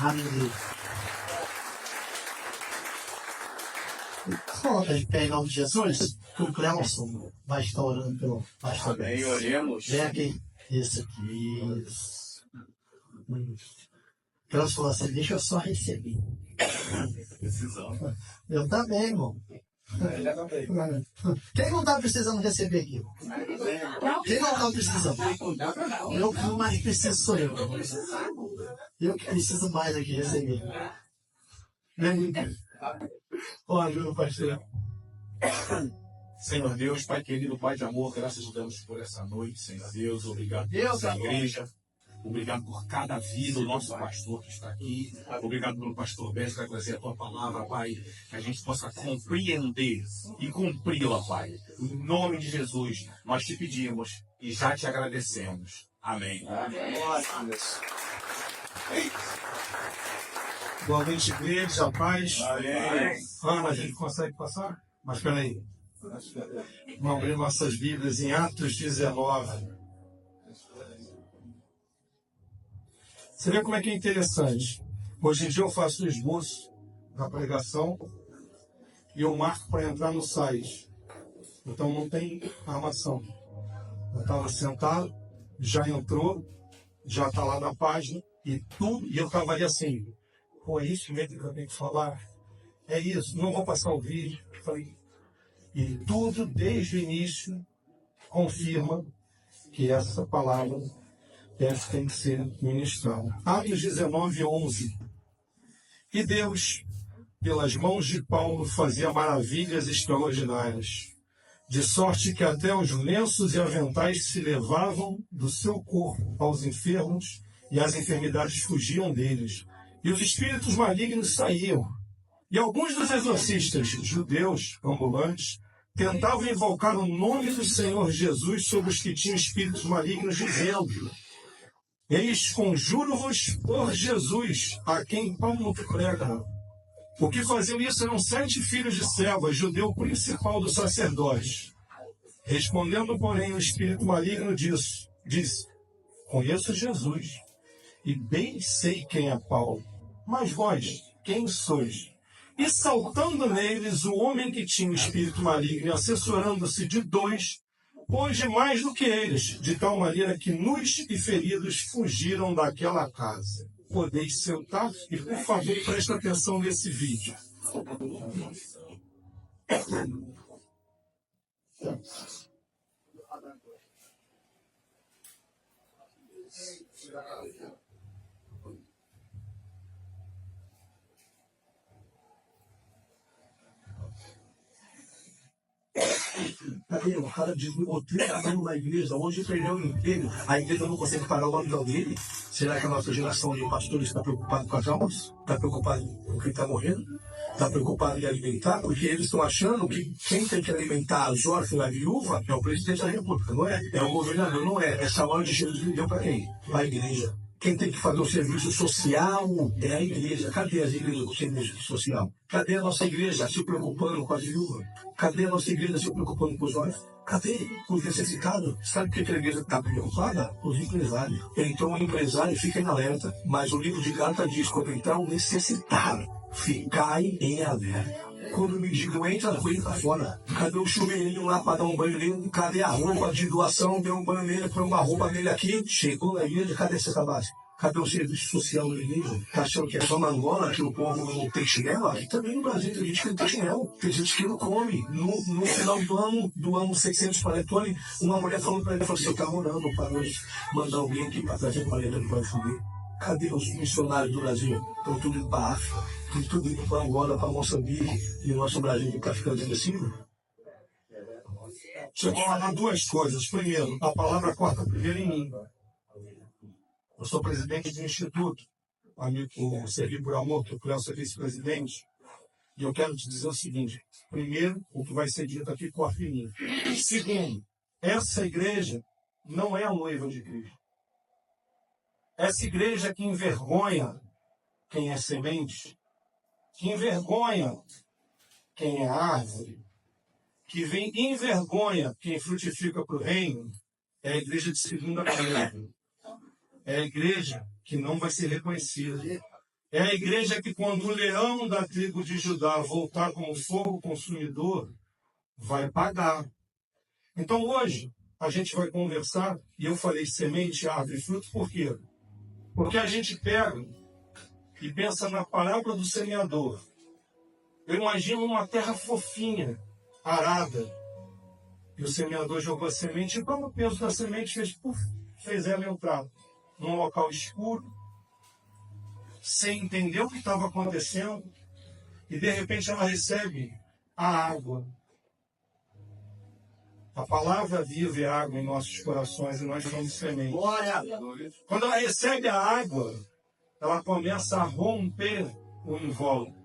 Aleluia. Coloca de pé em nome de Jesus. O Cleelson vai estar orando pelo pastor. Amém, oremos. Vem aqui. Isso aqui. Isso. Cleelson falou assim, deixa eu só receber. Precisamos. Eu também, irmão. Quem não está precisando receber aqui? Quem não está precisando? Eu que mais preciso sou eu. Eu que preciso mais aqui receber. Olha, meu pastor. Senhor Deus, Pai querido, Pai de amor, graças a Deus por essa noite, Senhor Deus. Obrigado por essa igreja. Obrigado por cada vida do nosso pastor que está aqui. Obrigado pelo pastor Bess que vai trazer a tua palavra, Pai. Que a gente possa compreender e cumpri-la, Pai. Em nome de Jesus, nós te pedimos e já te agradecemos. Amém. Boa noite, igreja, a paz. Amém. Ana, a gente consegue passar? Mas peraí. Vamos abrir nossas Bíblias em Atos 19. Você vê como é que é interessante. Hoje em dia eu faço o esboço da pregação e eu marco para entrar no site. Então não tem armação. Eu estava sentado, já entrou, já está lá na página e tudo. E eu estava ali assim, pô, é isso mesmo que eu tenho que falar? É isso, não vou passar o vídeo. Falei, e tudo desde o início confirma que essa palavra tem que ser ministrada. Atos 19, 11. E Deus, pelas mãos de Paulo, fazia maravilhas extraordinárias, de sorte que até os lenços e aventais se levavam do seu corpo aos enfermos, e as enfermidades fugiam deles, e os espíritos malignos saíam. E alguns dos exorcistas judeus ambulantes tentavam invocar o nome do Senhor Jesus sobre os que tinham espíritos malignos, dizendo: eis, conjuro-vos por Jesus, a quem Paulo prega. O que faziam isso eram 7 filhos de Seva, judeu principal do sacerdote. Respondendo, porém, o espírito maligno disse: conheço Jesus, e bem sei quem é Paulo. Mas vós, quem sois? E saltando neles, o homem que tinha o espírito maligno, e assessorando-se de 2, pôs mais do que eles, de tal maneira que nus e feridos fugiram daquela casa. Podeis sentar e, por favor, preste atenção nesse vídeo. O cara desligou 30 anos na igreja, hoje perdeu o emprego, a igreja não consegue parar o aluguel dele. Será que a nossa geração de pastores está preocupada com as almas? Está preocupada com quem está morrendo? Está preocupada em alimentar? Porque eles estão achando que quem tem que alimentar as órfãs e a viúva é o presidente da república, não é? É o governador, não é? Essa hora de Jesus deu para quem? Para a igreja. Quem tem que fazer o serviço social é a igreja. Cadê as igrejas do serviço social? Cadê a nossa igreja se preocupando com a viúva? Cadê a nossa igreja se preocupando com os órfãos? Cadê os necessitados? Sabe por que a igreja está preocupada? Os empresários. Então o empresário fica em alerta. Mas o livro de Gálatas diz, quando entrar o necessitado, ficai em alerta. Quando o mendigo entra, ele tá fora. Cadê o chuveirinho lá para dar um banho nele? Cadê a roupa de doação? Deu um banho nele, põe uma roupa nele aqui. Chegou na igreja, cadê essa cabase? Cadê o serviço social da igreja? Tá achando que é só na Angola que o povo não tem chinelo? Aqui também no Brasil tem gente que não tem chinelo. Tem gente que não come. No final do ano 600 panetones, uma mulher falou para ele, falou assim, eu tava orando para nós mandar alguém aqui para trazer panetone para subir. Cadê os missionários do Brasil? Estão tudo indo para a África, estão tudo indo para Angola, para Moçambique, e o nosso Brasil está ficando assim. Deixa eu falar 2 coisas. Primeiro, a palavra corta primeiro em mim. Eu sou presidente de um instituto, o Servir por Amor, que o Cleelson é vice-presidente, e eu quero te dizer o seguinte: primeiro, o que vai ser dito aqui corta em mim. Segundo, essa igreja não é a noiva de Cristo. Essa igreja que envergonha quem é semente, que envergonha quem é árvore, que vem envergonha quem frutifica para o reino, é a igreja de segunda-feira. É a igreja que não vai ser reconhecida. É a igreja que, quando o leão da tribo de Judá voltar como fogo consumidor, vai pagar. Então hoje a gente vai conversar, e eu falei semente, árvore e fruto, por quê? Porque a gente pega e pensa na parábola do semeador. Eu imagino uma terra fofinha, arada, e o semeador jogou a semente, e quando o peso da semente fez ela entrar num local escuro, sem entender o que estava acontecendo, e de repente ela recebe a água. A palavra viva é água em nossos corações, e nós somos sementes. Quando ela recebe a água, ela começa a romper o invólucro.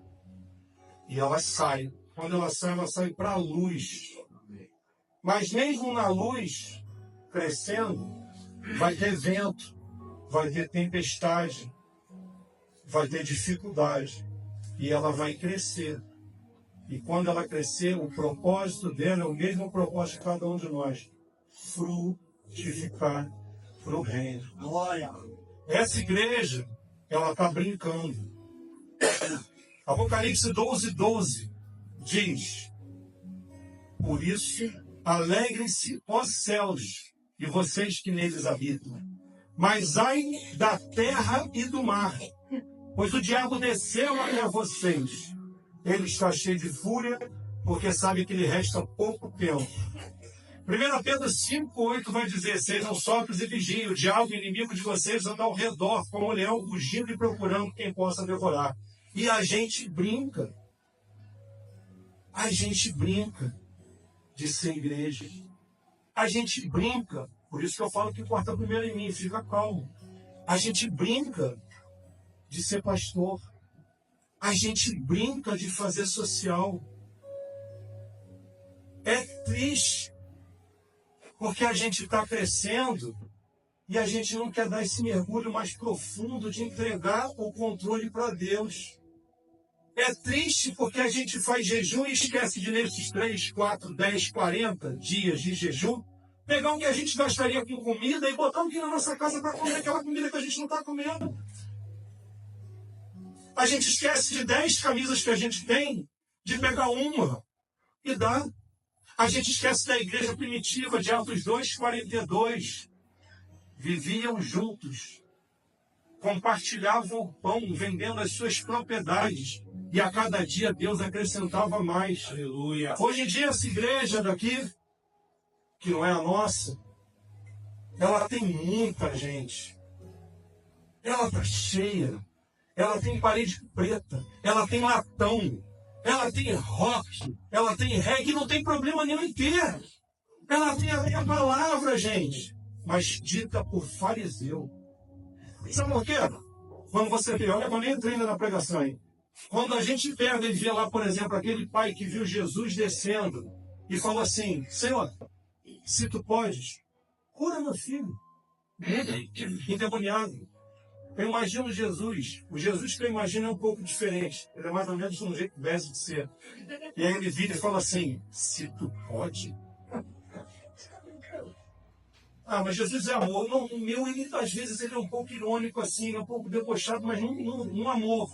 E ela sai. Quando ela sai para a luz. Mas mesmo na luz, crescendo, vai ter vento, vai ter tempestade, vai ter dificuldade. E ela vai crescer. E quando ela crescer, o propósito dela é o mesmo propósito de cada um de nós. Frutificar para o reino. Essa igreja, ela está brincando. Apocalipse 12:12 diz: por isso, alegrem-se, ó céus, e vocês que neles habitam. Mas ai da terra e do mar, pois o diabo desceu até vocês. Ele está cheio de fúria, porque sabe que lhe resta pouco tempo. 1 Pedro 5:8 vai dizer: sejam sóbrios e vigiem, o diabo, inimigo de vocês, anda ao redor, como um leão, rugindo e procurando quem possa devorar. E a gente brinca. A gente brinca de ser igreja. A gente brinca, por isso que eu falo que corta primeiro em mim, fica calmo. A gente brinca de ser pastor. A gente brinca de fazer social. É triste, porque a gente está crescendo e a gente não quer dar esse mergulho mais profundo de entregar o controle para Deus. É triste porque a gente faz jejum e esquece de nesses 3, 4, 10, 40 dias de jejum, pegar o que a gente gastaria com comida e botar o que na nossa casa para comer aquela comida que a gente não está comendo. A gente esquece de 10 camisas que a gente tem, de pegar uma e dar. A gente esquece da igreja primitiva de Atos 2:42. Viviam juntos, compartilhavam o pão, vendendo as suas propriedades. E a cada dia Deus acrescentava mais. Aleluia. Hoje em dia essa igreja daqui, que não é a nossa, ela tem muita gente. Ela está cheia. Ela tem parede preta, ela tem latão, ela tem rock, ela tem reggae, não tem problema nenhum em ter. Ela tem a palavra, gente, mas dita por fariseu. Sabe por quê? Quando você vê, olha, eu nem entrei ainda na pregação aí. Quando a gente pega e vê lá, por exemplo, aquele pai que viu Jesus descendo e falou assim: Senhor, se tu podes, cura meu filho, endemoniado. Eu imagino Jesus. O Jesus que eu imagino é um pouco diferente. Ele é mais ou menos um jeito desse de ser. E aí ele vira e fala assim: se tu pode. Ah, mas Jesus é amor. Não, o meu, ele, às vezes, ele é um pouco irônico assim, um pouco debochado, mas num amor.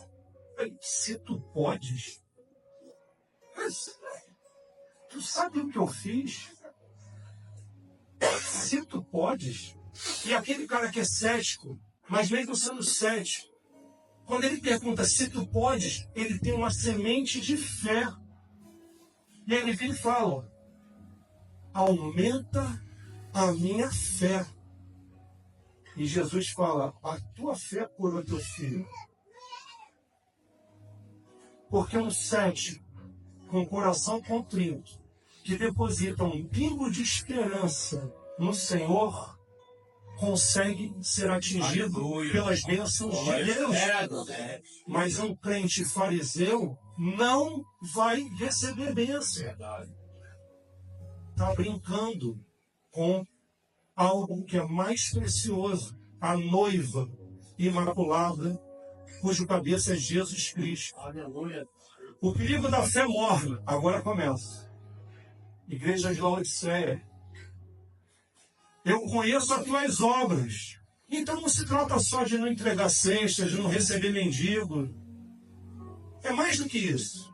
Se tu podes. Mas, tu sabe o que eu fiz? Se tu podes. E aquele cara que é cético, mas mesmo sendo cético, quando ele pergunta se tu podes, ele tem uma semente de fé. E aí ele vem e fala: aumenta a minha fé. E Jesus fala: a tua fé curou teu filho. Porque um cético com o coração contrito, que deposita um pingo de esperança no Senhor, consegue ser atingido pelas bênçãos de Deus. Mas um crente fariseu não vai receber bênção. Está brincando com algo que é mais precioso, a noiva imaculada, cujo cabeça é Jesus Cristo. Aleluia. O perigo da fé morre. Agora começa. Igreja de Laodiceia. Eu conheço as tuas obras, Então não se trata só de não entregar cestas, de não receber mendigo. É mais do que isso.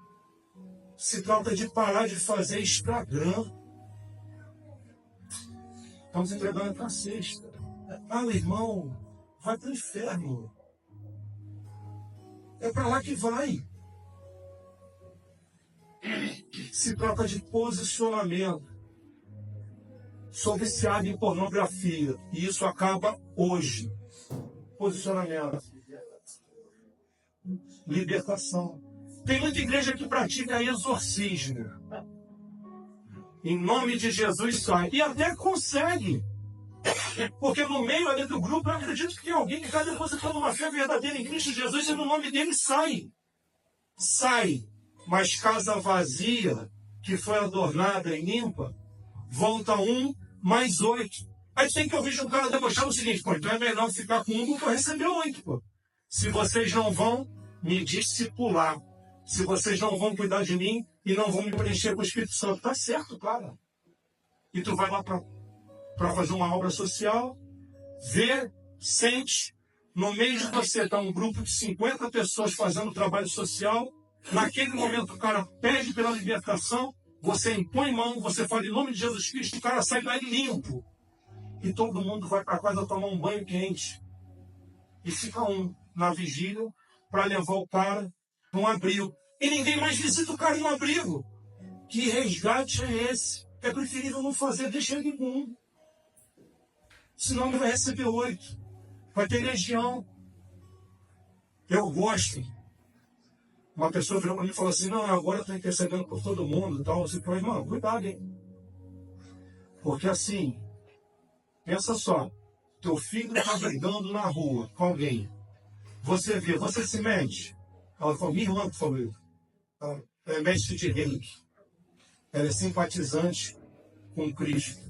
Se trata de parar de fazer Instagram. Estamos entregando para a cesta. Ah, irmão, vai para o inferno. É para lá que vai. Se trata de posicionamento. Sou viciado em pornografia. E isso acaba hoje. Posicionamento. Libertação. Tem muita igreja que pratica exorcismo. Em nome de Jesus sai. E até consegue. Porque no meio ali do grupo, eu acredito que tem alguém que está depositando uma fé verdadeira em Cristo Jesus e no nome dele sai. Sai. Mas casa vazia, que foi adornada e limpa, volta 1 mais 8. Aí tem que ouvir de um cara debochar o seguinte, pô, então é melhor ficar com 1 do que eu receber 8, pô. Se vocês não vão me discipular, se vocês não vão cuidar de mim e não vão me preencher com o Espírito Santo, tá certo, cara. E tu vai lá para fazer uma obra social, vê, sente, no meio de você está um grupo de 50 pessoas fazendo trabalho social, naquele momento o cara pede pela libertação, você impõe mão, você fala em nome de Jesus Cristo, o cara sai daí limpo. E todo mundo vai para casa tomar um banho quente. E fica na vigília para levar o cara para um abrigo. E ninguém mais visita o cara no abrigo. Que resgate é esse? É preferível não fazer, deixa ele com 1. Senão ele vai receber 8. Vai ter legião. Eu gosto. Uma pessoa virou para mim e falou assim, não, agora eu estou intercedendo por todo mundo e tal. Eu falei, irmão, cuidado, hein? Porque assim, pensa só, teu filho está brigando na rua com alguém. Você vê, você se mete. Ela falou, minha irmã que falou isso. Ela é mestre de reiki. Ela é simpatizante com Cristo.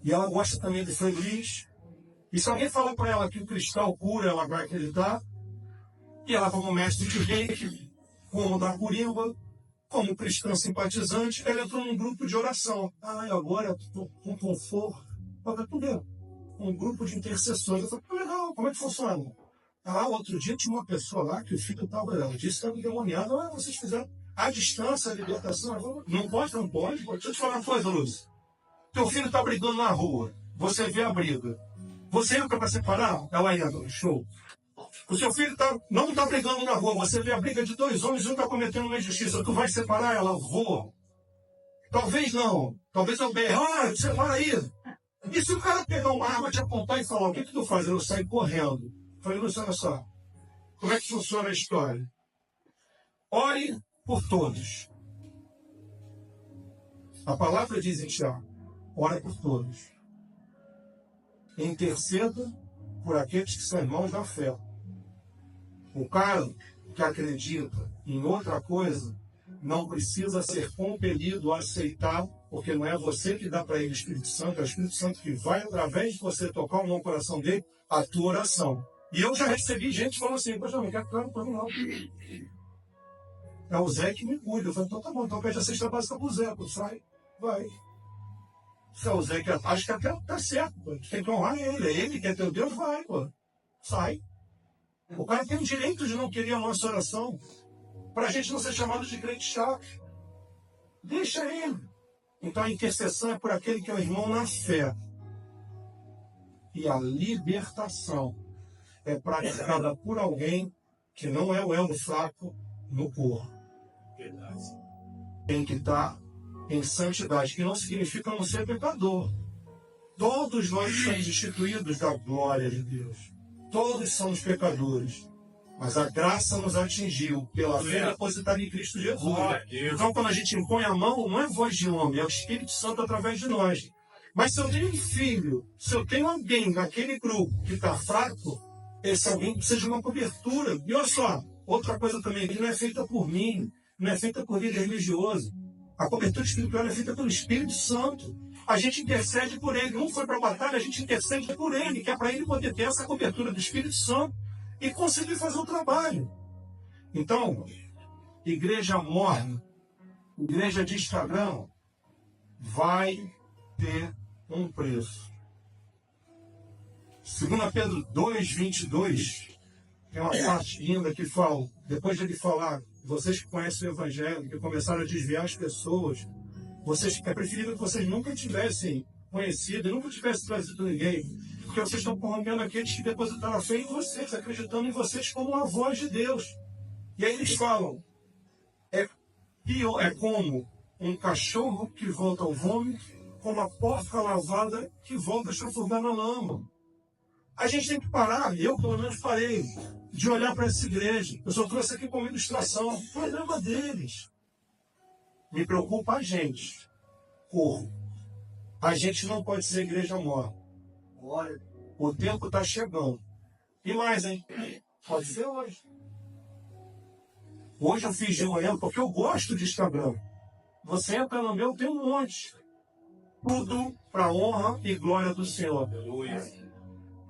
E ela gosta também de Frei Luiz. E se alguém falar para ela que o cristal cura, ela vai acreditar. E ela, como mestre de reiki, como da curimba, como cristã simpatizante, ela entrou num grupo de oração. Ah, agora estou com conforto. Olha, tudo bem. Um grupo de intercessões. Eu falei, legal, como é que funciona? Ah, outro dia tinha uma pessoa lá que o filho estava, ela disse que estava endemoniado. Ah, vocês fizeram à distância a libertação. Falei, não pode, não pode. Deixa eu te falar uma coisa, Lúcio. Teu filho está brigando na rua. Você vê a briga. Você entra para separar? Ela entra. Show. O seu filho não está brigando na rua. Você vê a briga de 2 homens e um está cometendo uma injustiça. Tu vai separar ela? Vou. Talvez não. Talvez eu berre. Ah, separa aí. E se o cara pegar uma arma, te apontar e falar, o que tu faz? Eu saio correndo. Eu falei, Lúcio, olha só. Como é que funciona a história? Ore por todos. A palavra diz em Tiago, ore por todos. Interceda por aqueles que são irmãos da fé. O cara que acredita em outra coisa não precisa ser compelido a aceitar, porque não é você que dá para ele o Espírito Santo, é o Espírito Santo que vai, através de você tocar o coração dele, a tua oração. E eu já recebi gente falando assim, poxa, não quero claro para mim não. É o Zé que me cuida. Eu falei, então tá bom, então pede a cesta básica pro Zé, pô, sai, vai. Se é o Zé que acho que até tá certo, pô. Tem que honrar ele, é ele que é teu Deus, vai, pô, sai. O cara tem o direito de não querer a nossa oração, para a gente não ser chamado de crente chato. Deixa ele. Então a intercessão é por aquele que é o irmão na fé. E a libertação é praticada por alguém que não é o elo fraco no corpo. Tem que estar em santidade, que não significa não ser pecador. Todos nós somos instituídos da glória de Deus. Todos somos pecadores. Mas a graça nos atingiu pela fé depositada em Cristo Jesus. Então, quando a gente impõe a mão, não é voz de homem, é o Espírito Santo através de nós. Mas se eu tenho um filho, se eu tenho alguém naquele grupo que está fraco, esse alguém precisa de uma cobertura. E olha só, outra coisa também, que não é feita por mim, não é feita por líder religioso. A cobertura espiritual é feita pelo Espírito Santo. A gente intercede por ele. Não foi para a batalha, a gente intercede por ele, que é para ele poder ter essa cobertura do Espírito Santo e conseguir fazer o trabalho. Então, igreja morna, igreja de Instagram, vai ter um preço. 2 Pedro 2:22, tem uma parte linda que fala, depois de ele falar, vocês que conhecem o Evangelho, que começaram a desviar as pessoas, é preferível que vocês nunca tivessem conhecido, nunca tivessem trazido ninguém, porque vocês estão corrompendo aqueles que depositaram a fé em vocês, acreditando em vocês como a voz de Deus. E aí eles falam, é como um cachorro que volta ao vômito, como a porca lavada que volta a chafurdar na lama. A gente tem que parar, eu pelo menos parei, de olhar para essa igreja. Eu só trouxe aqui como ilustração, o problema deles. Me preocupa a gente, corro. A gente não pode ser igreja morta. O tempo está chegando. E mais, hein? Pode ser hoje. Hoje eu fiz de manhã porque eu gosto de Instagram. Você entra no meu, tem um monte. Tudo para a honra e glória do Senhor.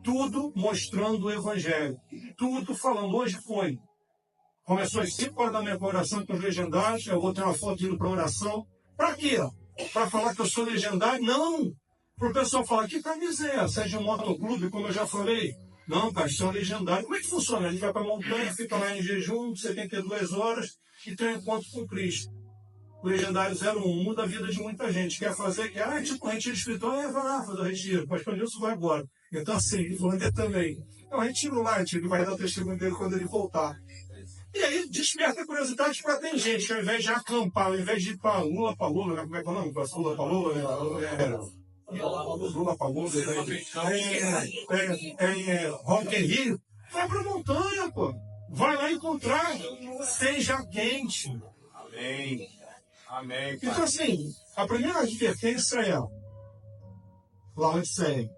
Tudo mostrando o Evangelho. Tudo falando. Hoje foi. Começou às 5 horas da minha oração com os legendários. Eu vou ter uma foto indo para oração. Para quê? Para falar que eu sou legendário? Não! Para o pessoal falar, que camisa é essa? É de um motoclube, como eu já falei? Não, pastor legendário. Como é que funciona? A gente vai para a montanha, fica lá em jejum, 72 horas e tem um encontro com Cristo. O Legendário 01 muda a vida de muita gente. Quer fazer, tipo retiro espiritual, vai lá fazer o retiro. O pastor Nilson vai embora. Então, assim, ele falou também. É um retiro light, ele vai dar o testemunho dele quando ele voltar. E aí, desperta a curiosidade para ter gente, que ao invés de acampar, ao invés de ir para Lula, né? Como é que é o nome? Lula para Lula, né? Lula para Lula, Rock in Rio. Vai para a montanha, pô. Vai lá encontrar. Seja quente. Amém. Amém. Então, assim, a primeira advertência é Laodiceia.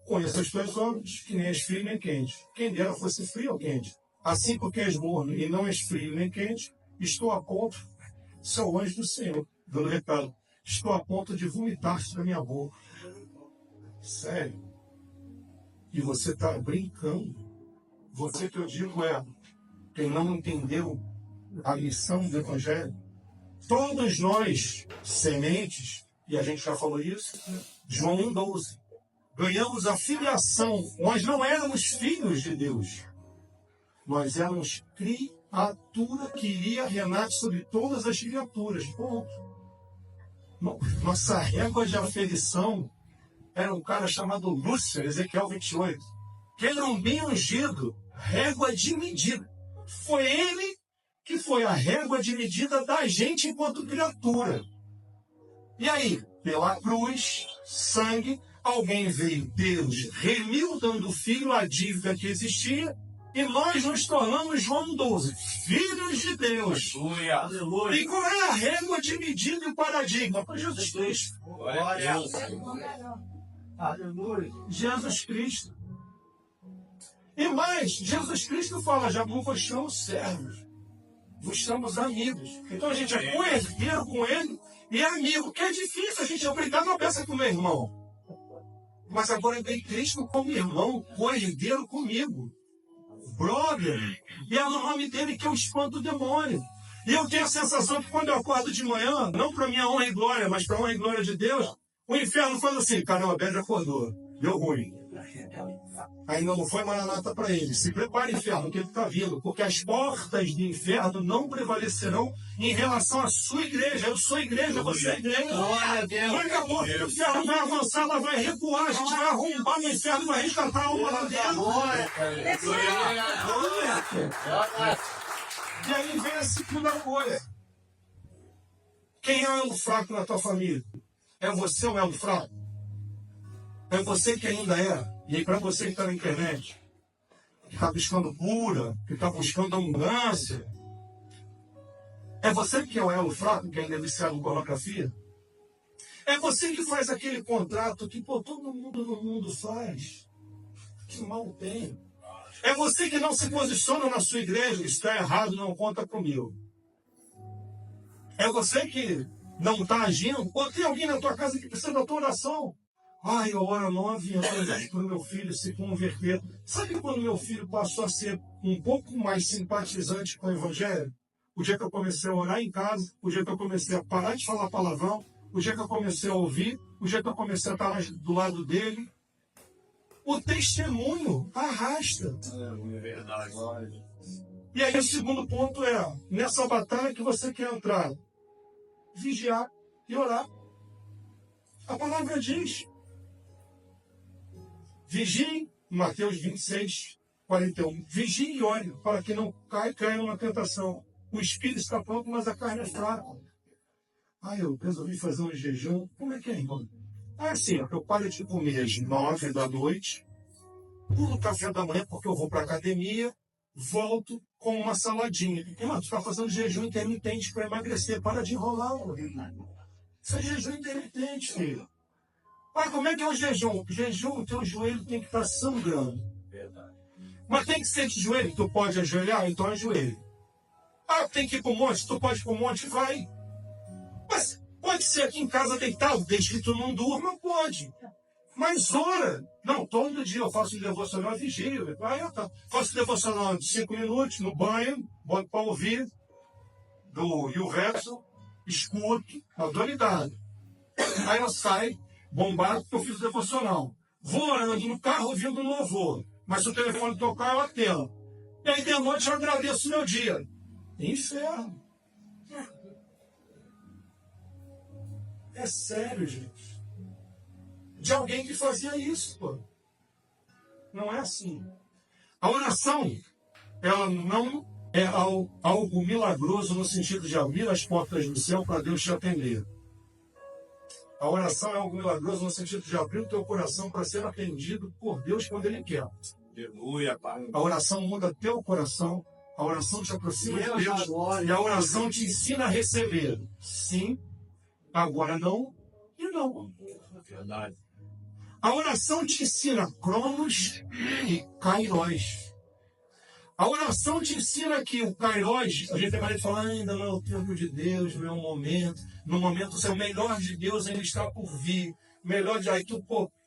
Conheça as tuas obras, que nem és frio nem quente. Quem dera fosse frio ou quente. Assim porque és morno e não és frio nem quente, estou a ponto, sou anjo do Senhor, dando recado, estou a ponto de vomitar-se da minha boca. Sério. E você está brincando. Você que eu digo quem não entendeu a missão do Evangelho. Todos nós, sementes, e a gente já falou isso, João 1,12, ganhamos a filiação. Nós não éramos filhos de Deus. Nós éramos criatura que iria reinar sobre todas as criaturas. Ponto. Nossa régua de aferição era um cara chamado Lúcifer, Ezequiel 28, que era um bem ungido, régua de medida. Foi ele que foi a régua de medida da gente enquanto criatura. E aí, pela cruz, sangue, alguém veio, Deus remiu dando filho à dívida que existia, e nós nos tornamos, João 12, filhos de Deus. Aleluia. E qual é a régua de medida e o paradigma? Para Jesus Cristo. Glória a Deus. Aleluia. Jesus Cristo. E mais, Jesus Cristo fala, já não vos chamamos servos, vos chamamos amigos. Então a gente é co-herdeiro com ele e é amigo, que é difícil, a gente é obrigado a pensar com o meu irmão. Mas agora vem Cristo como irmão, co-herdeiro comigo. Brother. E é no nome dele que eu espanto o demônio. E eu tenho a sensação que quando eu acordo de manhã, não para minha honra e glória, mas para a honra e glória de Deus, o inferno fala assim, caramba, Ben já acordou, deu ruim. Ainda não foi maranata para ele. Se prepare, inferno, que ele está vindo, porque as portas do inferno não prevalecerão em relação à sua igreja. Eu sou a igreja, você é a igreja. Daqui a pouco o inferno vai avançar, ela vai recuar, a gente vai arrombar no inferno e vai resgatar a alma lá dentro. E aí vem a segunda coisa. Quem é o elo fraco na tua família? É você o elo fraco? É você que ainda é. E aí, para você que está na internet, que está buscando cura, que está buscando abundância, é você que é o elo fraco, que ainda é viciado em pornografia? É você que faz aquele contrato que todo mundo no mundo faz? Que mal tem. É você que não se posiciona na sua igreja, está errado, não conta comigo. É você que não está agindo, ou tem alguém na tua casa que precisa da tua oração. Ai, eu oro 9 anos para o meu filho se converter. Sabe quando meu filho passou a ser um pouco mais simpatizante com o Evangelho? O dia que eu comecei a orar em casa, o dia que eu comecei a parar de falar palavrão, o dia que eu comecei a ouvir, o dia que eu comecei a estar do lado dele. O testemunho arrasta. É verdade. E aí o segundo ponto é, nessa batalha que você quer entrar, vigiar e orar. A palavra diz, vigiem, Mateus 26, 41, vigiem e ore, para que não caia numa tentação. O espírito está pronto, mas a carne é fraca. Eu resolvi fazer um jejum. Como é que é, irmão? Assim, eu paro de comer às 9 da noite, pulo o café da manhã porque eu vou para a academia, volto com uma saladinha. Irmão, tu está fazendo jejum intermitente para emagrecer. Para de enrolar, mano. Isso é jejum intermitente, filho. Como é que é o jejum? Jejum, o teu joelho tem que estar sangrando. Verdade. Mas tem que ser de joelho. Tu pode ajoelhar? Então ajoelha. Tem que ir para o monte? Tu pode ir para o monte? Vai. Mas pode ser aqui em casa deitado, desde que tu não durma, pode. Mas ora. Não, todo dia eu faço devocional vigília. Faço devocional de 5 minutos no banho, boto para ouvir, e o resto, escuto, autoridade. Aí eu saio, bombado, porque eu fiz devocional. Vou orando no carro ouvindo louvor. Mas se o telefone tocar, eu atendo. E aí de noite eu agradeço o meu dia. Inferno. É sério, gente. De alguém que fazia isso, pô. Não é assim. A oração, ela não é algo milagroso no sentido de abrir as portas do céu para Deus te atender. A oração é algo milagroso no sentido de abrir o teu coração para ser atendido por Deus quando Ele quer. Aleluia, Pai. A oração muda teu coração, a oração te aproxima de Deus e a oração te ensina a receber. Sim, agora não e não. Verdade. A oração te ensina Cronos e Kairos. A oração te ensina que o Kairos, a gente tem de falar, ainda não é o tempo de Deus, não é o momento. No momento, o melhor de Deus ainda está por vir. Melhor de aí tu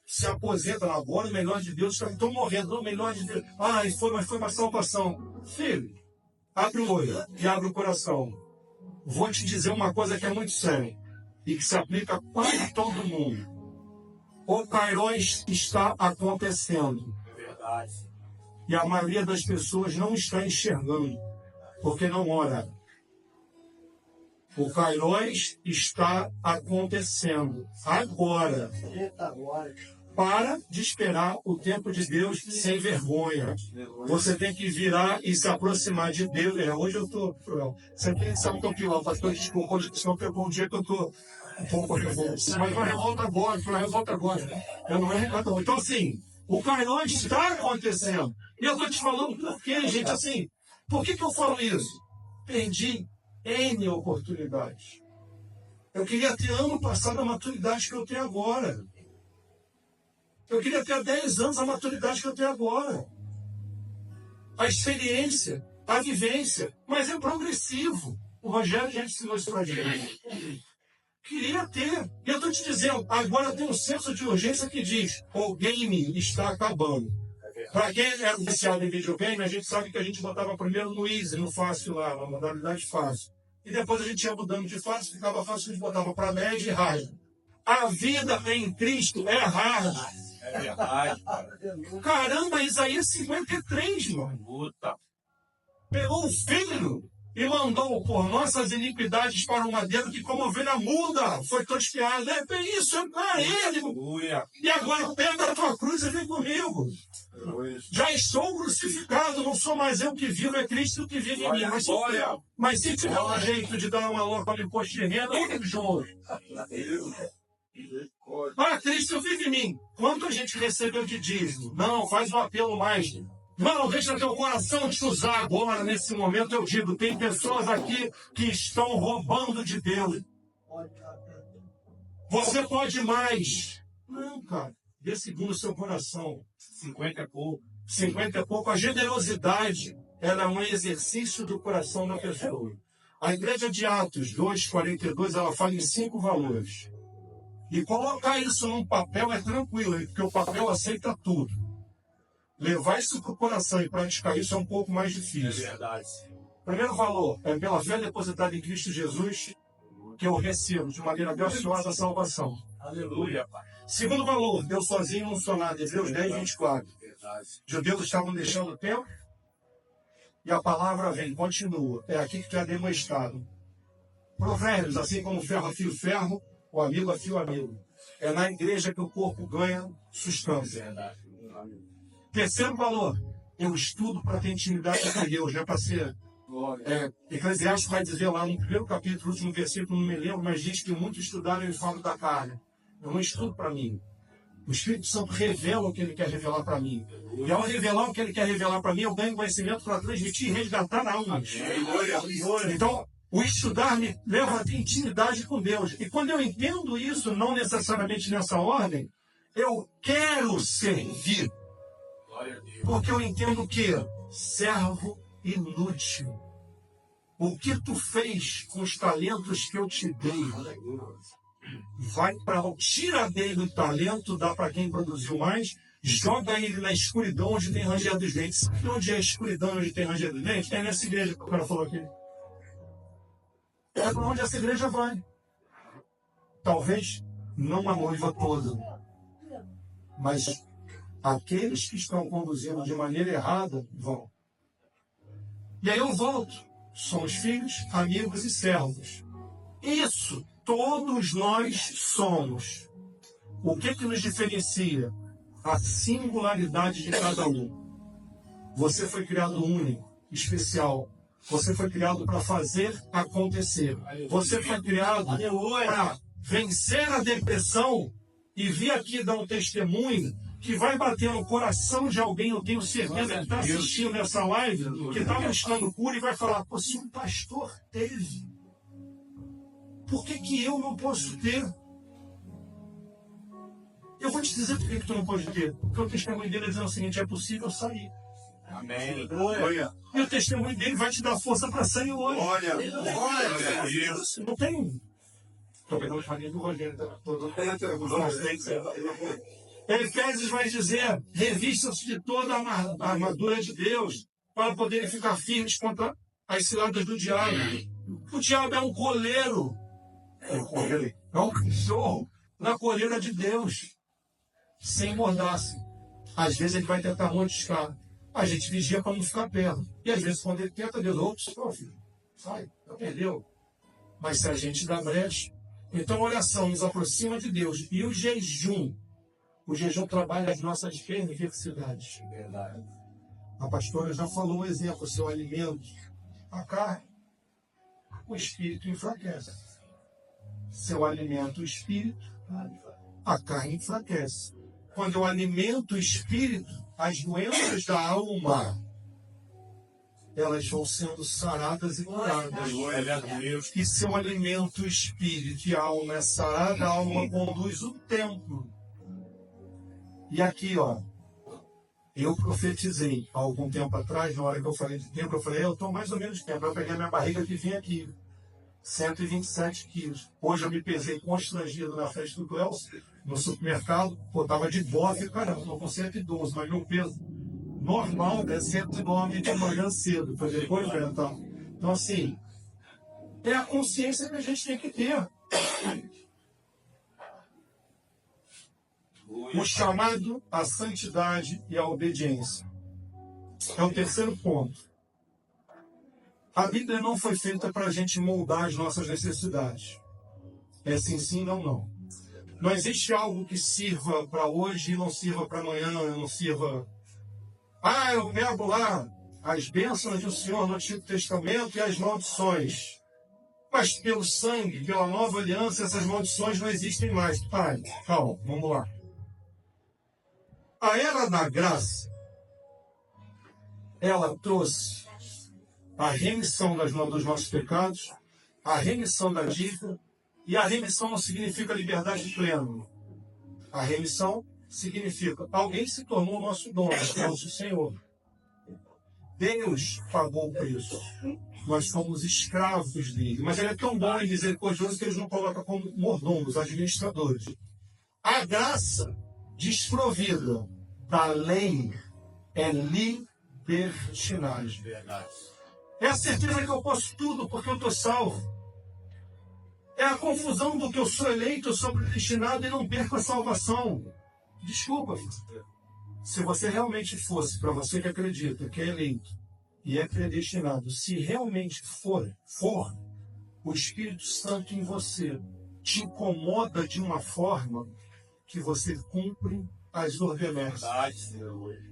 se aposenta agora, o melhor de Deus está. Estou morrendo, não, o melhor de Deus. Mas foi uma salvação. Filho, abre o olho e abre o coração. Vou te dizer uma coisa que é muito séria e que se aplica a quase todo mundo. O Kairos está acontecendo. É verdade. E a maioria das pessoas não está enxergando, porque não ora. O Kairos está acontecendo agora. Para de esperar o tempo de Deus sem vergonha. Você tem que virar e se aproximar de Deus. Hoje eu estou... Você tem que saber o que eu pior, pastor, desculpa, hoje não pegou um dia que eu estou... Mas vai, volta agora. Eu não é não. Então, assim, o Kairos está acontecendo. E eu estou te falando por quê, gente? Assim, por que eu falo isso? Perdi N oportunidades. Eu queria ter ano passado a maturidade que eu tenho agora. Eu queria ter há 10 anos a maturidade que eu tenho agora. A experiência, a vivência. Mas é progressivo. O Rogério já ensinou isso pra gente. Queria ter. E eu estou te dizendo, agora tem um senso de urgência que diz, o game está acabando. Para quem era viciado em videogame, a gente sabe que a gente botava primeiro no easy, no fácil lá, na modalidade fácil. E depois a gente ia mudando de fácil, ficava fácil, a gente botava para médio e hard. A vida em Cristo é hard. É verdade, cara. Caramba, Isaías 53, mano. Puta. Pegou o filho e mandou por nossas iniquidades para o madeiro que como ovelha muda foi tosqueado. É bem isso, é para ele. Aleluia. E agora pega a tua cruz e vem comigo. Já estou crucificado, não sou mais eu que vivo, é Cristo que vive em mim. Mas se tiver um jeito de dar uma louca no imposto de renda, eu junto. Cristo vive em mim. Quanto a gente recebeu de dízimo? Não, faz um apelo mais. Não, deixa teu coração te usar agora, nesse momento. Eu digo, tem pessoas aqui que estão roubando de Deus. Você pode mais. Não, cara. Dê segundo o seu coração. 50 é pouco. 50 é pouco. A generosidade, ela é um exercício do coração da pessoa. A igreja de Atos 2:42, ela fala em 5 valores. E colocar isso num papel é tranquilo, porque o papel aceita tudo. Levar isso para o coração e praticar isso é um pouco mais difícil. É verdade. Primeiro valor é pela fé depositada em Cristo Jesus que eu recebo de maneira graciosa a salvação. Aleluia, Pai. Segundo valor, eu sozinho não sou nada. Hebreus 10, 24. Judeus estavam deixando o templo e a palavra vem, continua. É aqui que está demonstrado. Provérbios, assim como ferro afia o ferro, o amigo afia o amigo. É na igreja que o corpo ganha sustância. Terceiro valor, eu estudo para ter intimidade com Deus, não é para ser... Eclesiastes vai dizer lá no primeiro capítulo, último versículo, não me lembro, mas diz que muito estudaram em falo da carne. Eu não estudo para mim. O Espírito Santo revela o que ele quer revelar para mim. E ao revelar o que ele quer revelar para mim, eu ganho conhecimento para transmitir e resgatar almas. Então, o estudar me leva a ter intimidade com Deus. E quando eu entendo isso, não necessariamente nessa ordem, eu quero servir. Porque eu entendo que servo inútil. O que tu fez com os talentos que eu te dei? Vai para tira dele o talento, dá para quem produziu mais, joga ele na escuridão onde tem ranger dos dentes. Sabe onde é a escuridão onde tem ranger dos dentes? É nessa igreja que o cara falou aqui. É para onde essa igreja vai. Talvez não a noiva toda, mas aqueles que estão conduzindo de maneira errada vão. E aí eu volto. Somos filhos, amigos e servos. Isso todos nós somos. O que nos diferencia? A singularidade de cada um. Você foi criado único, especial. Você foi criado para fazer acontecer. Você foi criado para vencer a depressão e vir aqui dar um testemunho que vai bater no coração de alguém, eu tenho certeza, que está assistindo essa live, que está buscando cura e vai falar, pô, se um pastor teve, por que eu não posso ter? Eu vou te dizer por que tu não pode ter. Porque o testemunho dele é dizendo o seguinte, é possível sair. Amém. Olha. E o testemunho dele vai te dar força para sair hoje. Olha. Não tem. Estou pegando as farinhas do Rogério. Efésios vai dizer, revistam-se de toda a armadura de Deus para poderem ficar firmes contra as ciladas do diabo. O diabo é um coleiro. É um cachorro na coleira de Deus. Sem mordaça. Às vezes ele vai tentar mordiscar. A gente vigia para não ficar perto. E às vezes quando ele tenta, Deus, ops, filho, sai, já perdeu. Mas se a gente dá brecha, então a oração nos aproxima de Deus. E o jejum trabalha as nossas perversidades. Verdade. A pastora já falou um exemplo, seu alimento, a carne, o espírito enfraquece. Seu alimento, o espírito, a carne enfraquece. Quando eu alimento o espírito, as doenças da alma, elas vão sendo saradas e curadas. Glória a Deus. E se eu alimento o espírito e a alma é sarada, a alma conduz o templo. E aqui, ó, eu profetizei há algum tempo atrás, na hora que eu falei de tempo, eu falei, eu estou mais ou menos tempo. Eu peguei minha barriga que vinha aqui, 127 quilos. Hoje eu me pesei constrangido na festa do Clécio, no supermercado, pô, tava de bofe, caramba, estou com 112, mas meu peso normal é 109 de manhã cedo, foi depois, velho, tá? Então, assim, é a consciência que a gente tem que ter. O chamado à santidade e à obediência. É o terceiro ponto. A Bíblia não foi feita para a gente moldar as nossas necessidades. É sim, não, não. Não existe algo que sirva para hoje e não sirva para amanhã, não sirva... Ah, eu pego lá as bênçãos do Senhor no Antigo Testamento e as maldições. Mas pelo sangue, pela nova aliança, essas maldições não existem mais. Pai, calma, vamos lá. A era da graça, ela trouxe a remissão dos nossos pecados, a remissão da dívida, e a remissão não significa liberdade plena. A remissão significa alguém se tornou nosso dono, nosso Senhor. Deus pagou o preço. Nós somos escravos dele. Mas ele é tão bom e misericordioso que ele não coloca como mordomos, administradores. A graça desprovida da lei é libertinagem. É a certeza que eu posso tudo porque eu estou salvo. É a confusão do que eu sou eleito, eu sou predestinado e não perco a salvação. Desculpa, se você realmente fosse, para você que acredita, que é eleito e é predestinado, se realmente for, o Espírito Santo em você te incomoda de uma forma que você cumpre as ordenanças.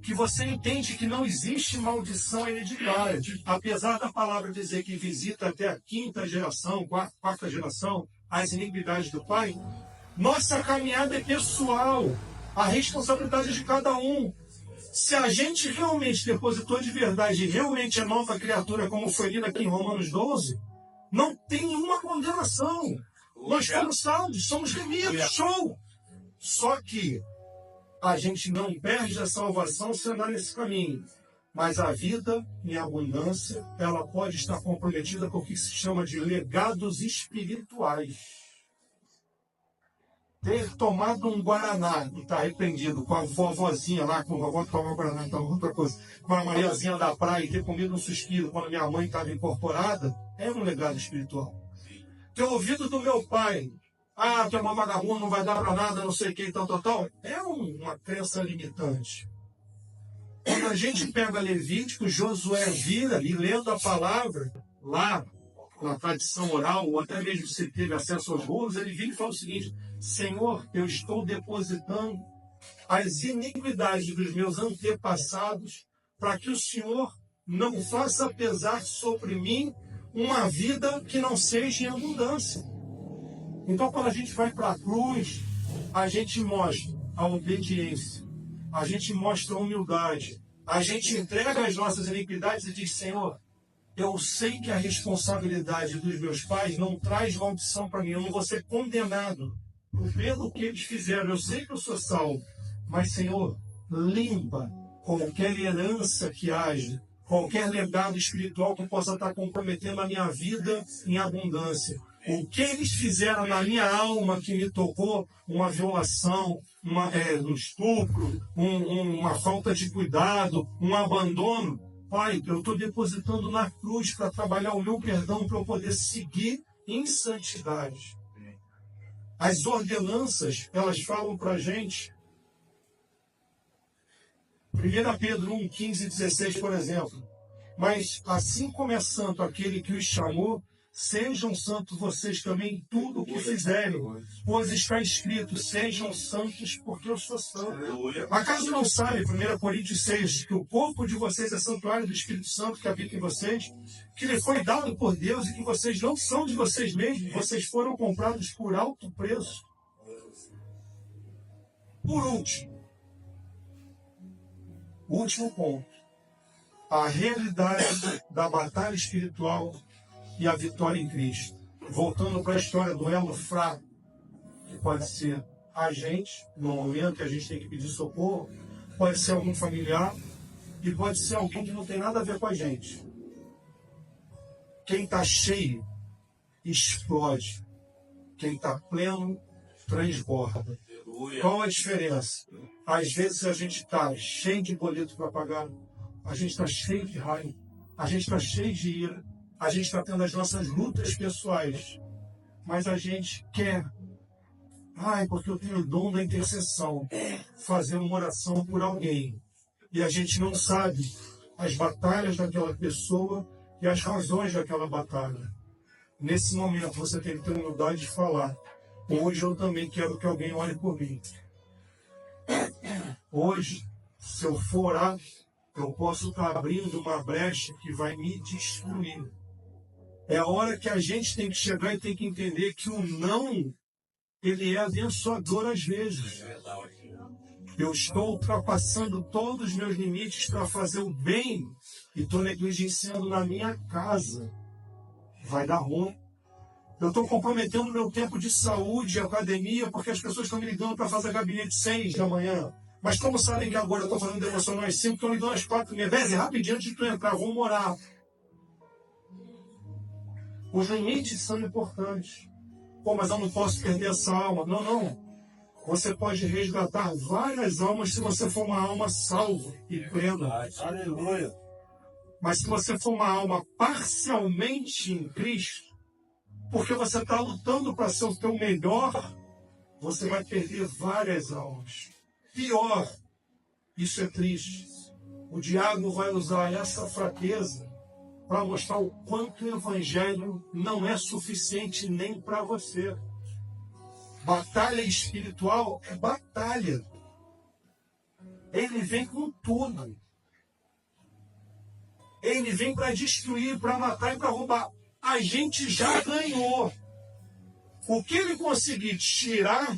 Que você entende que não existe maldição hereditária. Apesar da palavra dizer que visita até a quinta geração, quarta geração, as iniquidades do pai, nossa caminhada é pessoal. A responsabilidade é de cada um. Se a gente realmente depositou de verdade e realmente é nova criatura, como foi lido aqui em Romanos 12, não tem nenhuma condenação. Nós somos salvos, somos remidos, show! Só que a gente não perde a salvação se andar nesse caminho. Mas a vida em abundância, ela pode estar comprometida com o que se chama de legados espirituais. Ter tomado um Guaraná e estar arrependido com a vovozinha lá, com a vovó que tomava Guaraná, então outra coisa, com a Mariazinha da praia e ter comido um suspiro quando minha mãe estava incorporada, é um legado espiritual. Ter ouvido do meu pai, tu é uma vagabunda, não vai dar para nada, não sei o que, tal, é uma crença limitante. Quando a gente pega Levítico, Josué vira e lendo a palavra, lá, na tradição oral, ou até mesmo se teve acesso aos rolos, ele vira e fala o seguinte: Senhor, eu estou depositando as iniquidades dos meus antepassados para que o Senhor não faça pesar sobre mim uma vida que não seja em abundância. Então, quando a gente vai para a cruz, a gente mostra a obediência, a gente mostra a humildade, a gente entrega as nossas iniquidades e diz: Senhor, eu sei que a responsabilidade dos meus pais não traz maldição para mim, eu não vou ser condenado pelo que eles fizeram, eu sei que eu sou salvo, mas, Senhor, limpa qualquer herança que haja, qualquer legado espiritual que possa estar comprometendo a minha vida em abundância. O que eles fizeram na minha alma que me tocou, uma violação, um estupro, uma falta de cuidado, um abandono, Pai, eu estou depositando na cruz para trabalhar o meu perdão, para eu poder seguir em santidade. As ordenanças, elas falam para a gente. 1 Pedro 1, 15 e 16, por exemplo. Mas assim como é santo aquele que os chamou, sejam santos vocês também em tudo o que fizerem, pois está escrito: sejam santos porque eu sou santo. Acaso não sabe, 1 Coríntios 6, que o corpo de vocês é santuário do Espírito Santo que habita em vocês, que lhe foi dado por Deus e que vocês não são de vocês mesmos, vocês foram comprados por alto preço? Por último ponto, a realidade da batalha espiritual e a vitória em Cristo. Voltando para a história do elo fraco, que pode ser a gente, no momento que a gente tem que pedir socorro, pode ser algum familiar e pode ser alguém que não tem nada a ver com a gente. Quem está cheio, explode. Quem está pleno, transborda. Qual a diferença? Às vezes a gente está cheio de boleto para pagar, a gente está cheio de raiva, a gente está cheio de ira, a gente está tendo as nossas lutas pessoais, mas a gente quer, porque eu tenho o dom da intercessão, fazer uma oração por alguém. E a gente não sabe as batalhas daquela pessoa e as razões daquela batalha. Nesse momento você tem que ter humildade de falar: hoje eu também quero que alguém ore por mim. Hoje, se eu for orar, eu posso estar abrindo uma brecha que vai me destruir. É a hora que a gente tem que chegar e tem que entender que o não, ele é abençoador às vezes. Eu estou ultrapassando todos os meus limites para fazer o bem e estou negligenciando na minha casa. Vai dar ruim. Eu estou comprometendo meu tempo de saúde, academia, porque as pessoas estão me ligando para fazer gabinete 6 da manhã. Mas como sabem que agora eu estou fazendo devocional às 5, estão ligando às 4h30. Veze, rapidinho antes de tu entrar, vamos orar. Os limites são importantes. Mas eu não posso perder essa alma. Não. Você pode resgatar várias almas se você for uma alma salva e plena. Aleluia. Mas se você for uma alma parcialmente em Cristo, porque você está lutando para ser o teu melhor, você vai perder várias almas. Pior, isso é triste. O diabo vai usar essa fraqueza para mostrar o quanto o evangelho não é suficiente nem para você. Batalha espiritual é batalha. Ele vem com tudo. Ele vem para destruir, para matar e para roubar. A gente já ganhou. O que ele conseguir tirar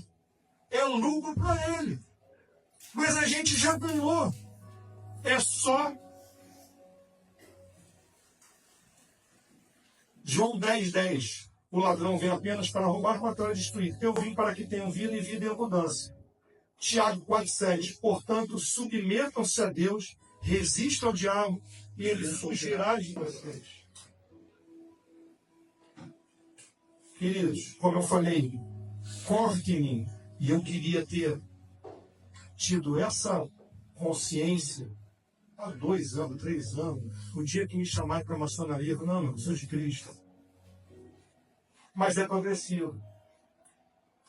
é lucro para ele. Mas a gente já ganhou. É só João 10:10. O ladrão vem apenas para roubar, matar e destruir. Eu vim para que tenham vida e vida em abundância. Tiago 4:7. Portanto, submetam-se a Deus, resistam ao diabo e ele fugirá de vocês. Queridos, como eu falei, corte em mim. E eu queria ter tido essa consciência há 2 anos, 3 anos. O dia que me chamaram para a maçonaria, eu falei, não, eu sou de Cristo. Mas é progressivo.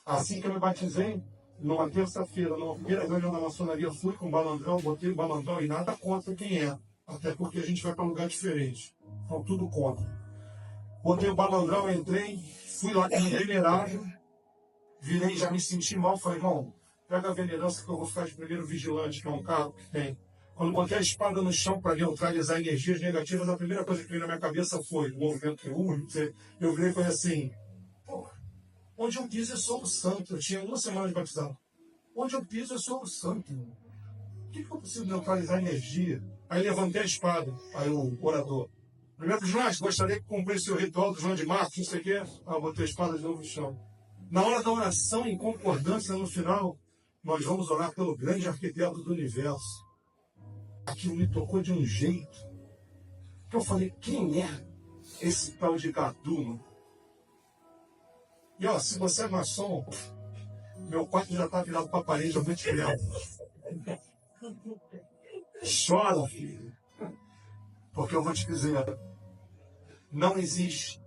Assim que eu me batizei, numa terça-feira, numa primeira reunião da maçonaria, eu fui com o balandrão, botei o balandrão e nada contra quem é. Até porque a gente vai para lugar diferente. Então, tudo contra. Botei o balandrão, entrei, fui lá com o venerário, virei, já me senti mal, falei, irmão, pega a venerança que eu vou ficar de primeiro vigilante, que é um carro que tem. Quando botei a espada no chão para neutralizar energias negativas, a primeira coisa que veio na minha cabeça foi o movimento único. Eu virei e falei assim, pô, onde eu piso eu sou o santo. Eu tinha 1 semana de batizado. Onde eu piso eu sou o santo. O que eu preciso neutralizar energia? Aí levantei a espada. Aí o orador, primeiro vigilante, gostaria que cumprisse o ritual do João de Marcos, não sei o quê. Aí eu botei a espada de novo no chão. Na hora da oração, em concordância no final, nós vamos orar pelo grande arquiteto do universo. Aquilo me tocou de um jeito que eu falei, quem é esse tal de Gaduma? E ó, se você é maçom, meu quarto já está virado para a parede, eu vou te criar. Chora, filho. Porque eu vou te dizer, não existe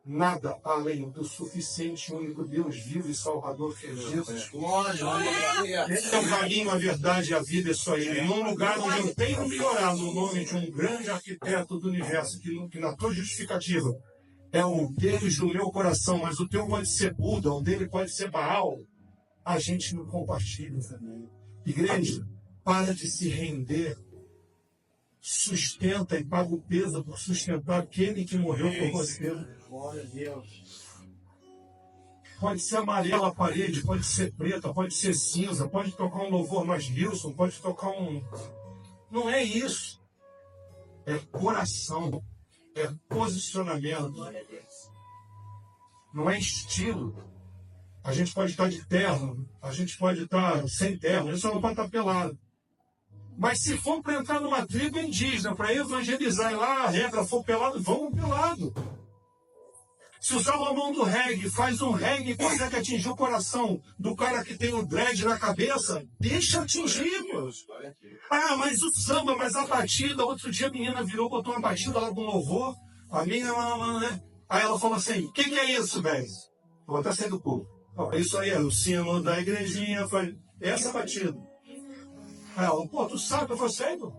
nada além do suficiente único Deus vivo e Salvador que é Jesus. Esse é o caminho, a verdade e a vida, é só Ele. Num lugar onde eu tenho que orar no nome de um grande arquiteto do universo, que na tua justificativa é o Deus do meu coração, mas o teu pode ser Buda, o dele pode ser Baal, a gente não compartilha também. Igreja, para de se render. Sustenta e paga o peso por sustentar aquele que morreu por você. Glória a Deus. Pode ser amarela a parede, pode ser preta, pode ser cinza, pode tocar um louvor mais Wilson, pode tocar um... Não é isso. É coração. É posicionamento. Não é estilo. A gente pode estar de terno, a gente pode estar sem terno, isso não pode estar pelado. Mas se for para entrar numa tribo indígena, para evangelizar e lá a regra for pelado, vamos pelado. Se o Salomão do reggae faz um reggae e consegue atingir o coração do cara que tem o dread na cabeça, deixa atingir, meus. Ah, mas o samba, mas a batida. Outro dia a menina virou, botou uma batida lá do louvor. A minha, né? Aí ela falou assim, o que é isso, velho? Vou até sair do povo. Isso aí é o sino da igrejinha, foi essa batida. Aí ela, pô, tu sabe, eu falei, sério?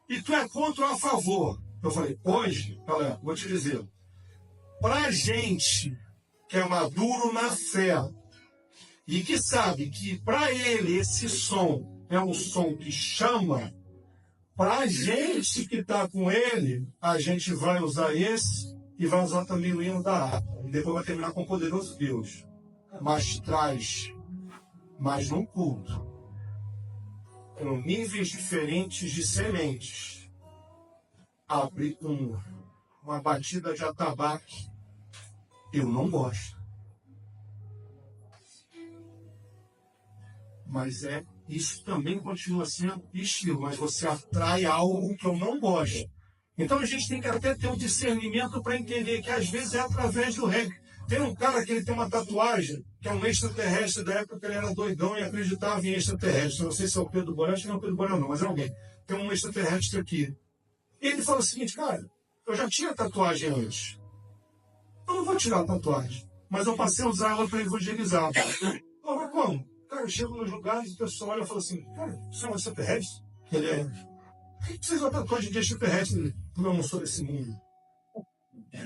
E tu é contra ou a favor? Eu falei, hoje, galera, vou te dizer, pra gente que é maduro na fé e que sabe que para ele esse som é um som que chama, pra gente que tá com ele, a gente vai usar esse e vai usar também o hino da harpa. E depois vai terminar com o poderoso Deus. Mas traz, mas num culto, com níveis diferentes de sementes, abrir uma batida de atabaque, eu não gosto. Mas isso também continua sendo estilo, mas você atrai algo que eu não gosto. Então a gente tem que até ter um discernimento para entender que às vezes é através do reggae. Tem um cara que ele tem uma tatuagem, que é um extraterrestre da época que ele era doidão e acreditava em extraterrestre. Não sei se é o Pedro Borel, acho que não é o Pedro Borel não, mas é alguém. Tem um extraterrestre aqui. E ele fala o seguinte, cara, eu já tinha tatuagem antes. Eu não vou tirar a tatuagem, mas eu passei a usar ela para evangelizar. Mas como? Cara, eu chego nos lugares e o pessoal olha e fala assim, cara, você é um extraterrestre? Ele é. Por que você usa tatuagem de extraterrestre? Eu não sou desse mundo.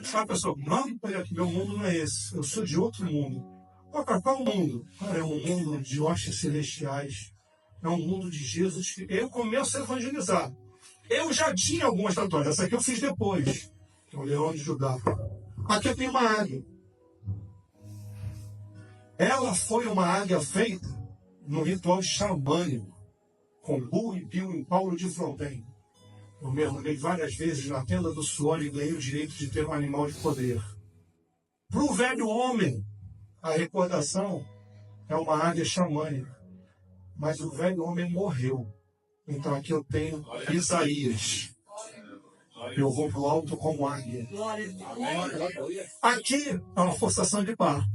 Sabe, pessoal, não, meu mundo não é esse. Eu sou de outro mundo. Pô, cara, qual é o mundo? Cara, é um mundo de hostes celestiais. É um mundo de Jesus. Eu começo a evangelizar. Eu já tinha algumas tatuagens. Essa aqui eu fiz depois. Que é o Leão de Judá. Aqui eu tenho uma águia. Ela foi uma águia feita no ritual xamânico, com Bu e Pio em Paulo de Fronten. Eu mergulhei várias vezes na tenda do suor e ganhei o direito de ter um animal de poder. Para o velho homem, a recordação é uma águia xamânica. Mas o velho homem morreu. Então aqui eu tenho Isaías. Eu vou para o alto como águia. Aqui é uma forçação de barro.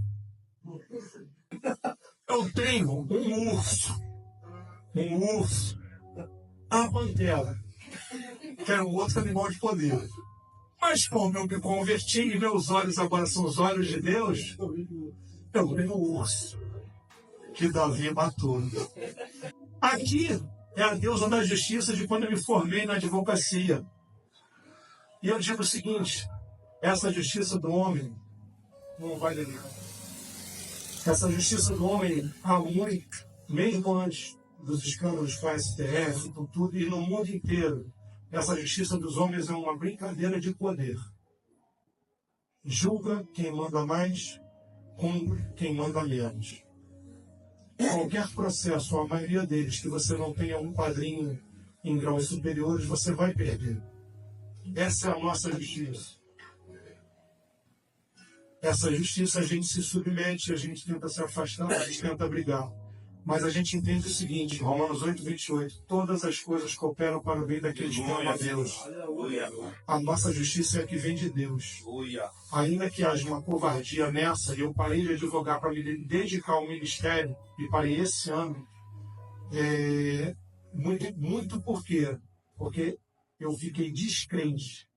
Eu tenho um urso. A pantera, que era um outro animal de poder. Mas como eu me converti e meus olhos agora são os olhos de Deus, eu tenho um urso, que Davi matou. Aqui é a deusa da justiça de quando eu me formei na advocacia. E eu digo o seguinte, essa justiça do homem não vai levar. Essa justiça do homem há muito, mesmo antes dos escândalos com a STF, com tudo, e no mundo inteiro, essa justiça dos homens é uma brincadeira de poder. Julga quem manda mais, cumpre quem manda menos. Qualquer processo, a maioria deles, que você não tenha um padrinho em graus superiores, você vai perder. Essa é a nossa justiça. Essa justiça a gente se submete, a gente tenta se afastar, a gente tenta brigar. Mas a gente entende o seguinte, Romanos 8, 28, todas as coisas cooperam para o bem daqueles que amam a Deus. A nossa justiça é a que vem de Deus. Ainda que haja uma covardia nessa, e eu parei de advogar para me dedicar ao ministério, e parei esse ano, muito por quê? Porque eu fiquei descrente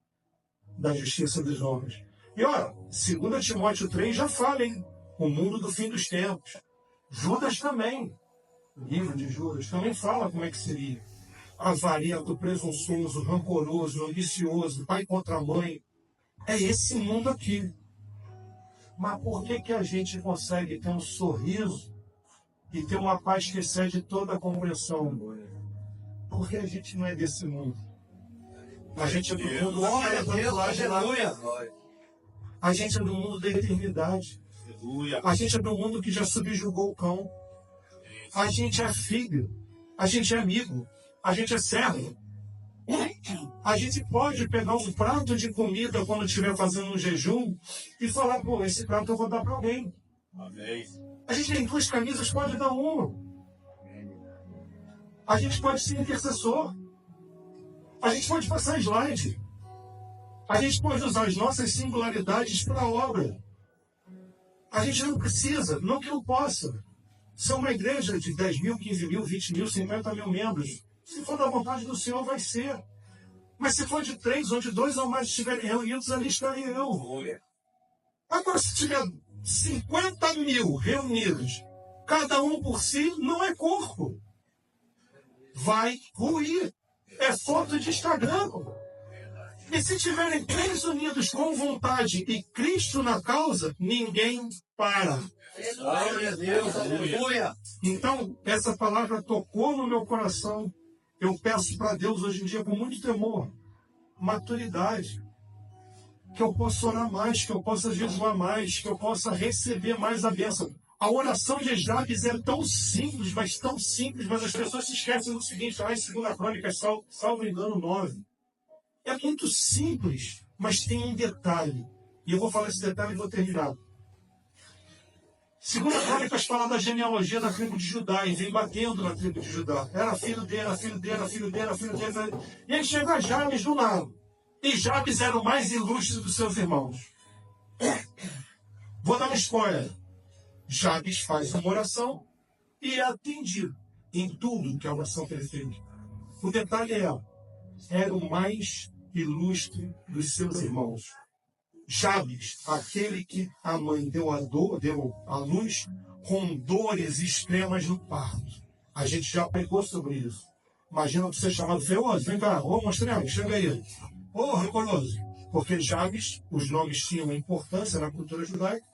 da justiça dos homens. E olha, 2 Timóteo 3 já fala, hein? O mundo do fim dos tempos. Judas também, o livro de Judas, também fala como é que seria. Avarento, presunçoso, rancoroso, ambicioso, pai contra mãe. É esse mundo aqui. Mas por que a gente consegue ter um sorriso e ter uma paz que excede toda a compreensão? Porque a gente não é desse mundo. A gente é do mundo, a gente é do mundo da eternidade. A gente é do mundo que já subjugou o cão. A gente é filho. A gente é amigo. A gente é servo. A gente pode pegar um prato de comida quando estiver fazendo um jejum e falar, pô, esse prato eu vou dar para alguém. Amém. A gente tem 2 camisas, pode dar uma. A gente pode ser intercessor. A gente pode passar slide. A gente pode usar as nossas singularidades para a obra. A gente não precisa, não que não possa, ser uma igreja de 10 mil, 15 mil, 20 mil, 50 mil membros. Se for da vontade do Senhor, vai ser. Mas se for de 3 ou de 2 ou mais estiverem reunidos, ali estarei eu. Agora, se tiver 50 mil reunidos, cada um por si, não é corpo. Vai ruir. É foto de Instagram. E se tiverem 3 unidos com vontade e Cristo na causa, ninguém para. Glória a Deus, aleluia. Então, essa palavra tocou no meu coração. Eu peço para Deus hoje em dia com muito temor, maturidade, que eu possa orar mais, que eu possa jejuar mais, que eu possa receber mais a bênção. A oração de Jabes é tão simples, mas as pessoas se esquecem do seguinte, lá em 2 Crônicas, salvo engano, 9. É muito simples, mas tem um detalhe. E eu vou falar esse detalhe e vou terminar. 2 Crônicas fala da genealogia da tribo de Judá e vem batendo na tribo de Judá. Era filho dele, era filho dele, era filho dele, era filho dele. E aí chega a Jabes do lado. E Jabes era o mais ilustre dos seus irmãos. Vou dar um spoiler. Jabes faz uma oração e é atendido em tudo que a oração que ele fez. O detalhe era o mais ilustre dos seus irmãos. Jabes, aquele que a mãe deu à luz com dores extremas no parto. A gente já pregou sobre isso. Imagina você ser chamado feioso, vem cá, ô monstrengo, chega aí. Ô rancoroso. Porque Jabes, os nomes tinham importância na cultura judaica,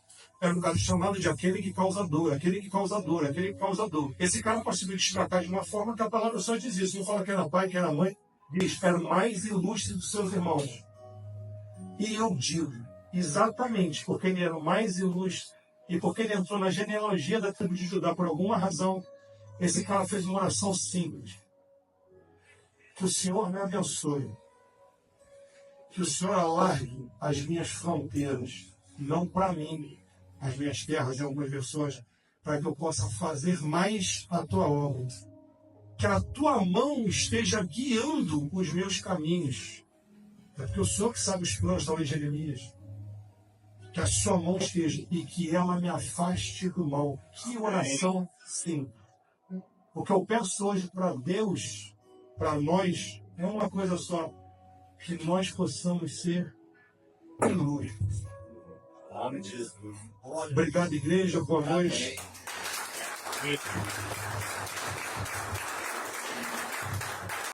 era um cara chamado de aquele que causa dor, aquele que causa dor, aquele que causa dor. Esse cara pode se destacar de uma forma que a palavra só diz isso. Não fala que era pai, que era mãe. Diz, era o mais ilustre dos seus irmãos. E eu digo, exatamente porque ele era o mais ilustre e porque ele entrou na genealogia da tribo de Judá por alguma razão, esse cara fez uma oração simples. Que o Senhor me abençoe. Que o Senhor alargue as minhas fronteiras, não para mim, as minhas terras, em algumas versões, para que eu possa fazer mais a tua obra. Que a tua mão esteja guiando os meus caminhos. É porque o Senhor que sabe os planos, talvez Jeremias. Que a sua mão esteja e que ela me afaste do mal. Que oração sim. O que eu peço hoje para Deus, para nós, é uma coisa só. Que nós possamos ser luz. Obrigado, igreja. Boa noite.